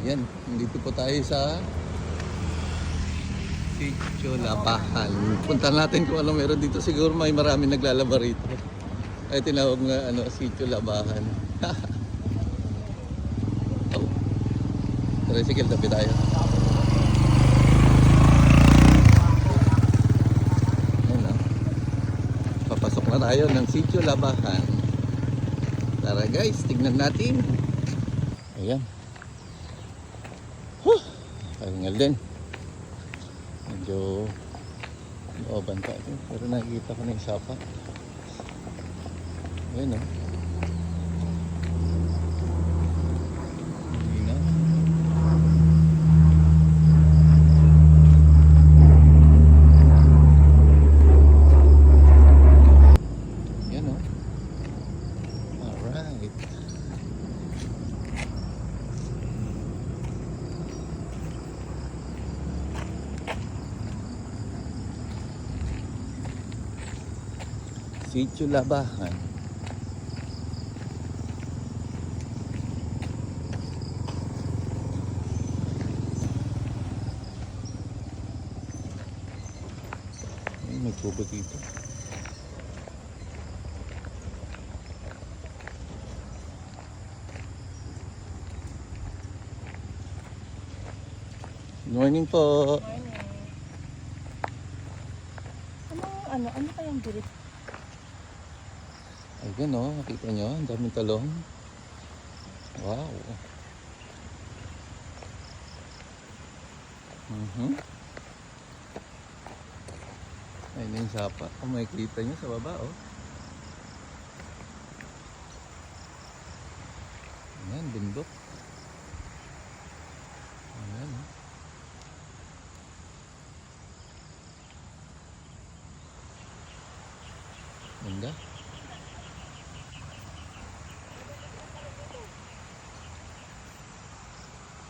Yan, dito po tayo sa Sitio Labahan. Punta natin kung ano meron dito. Siguro may maraming naglalaba rito. Ay tinawag nga Sitio Labahan. Oh. Tricycle, tabi tayo. Ayan, oh. Papasok na tayo ng Sitio Labahan. Tara guys, tignan natin. Ayan. Pahingal din. Medyo looban pa ito. Pero nakikita ko na yung sapa. Ayan, oh. Hindi na. Ayan, oh. Alright. Sitio Labahan. Ay, may tubo dito. Good morning po. Morning. Ano kayang bilis? Ayan, oh, nakita nyo, ang daming talong. Wow. Ayun yung sapa. Kung makikita nyo sa baba, oh. Ayan, bundok. Ayan, oh. Ganda.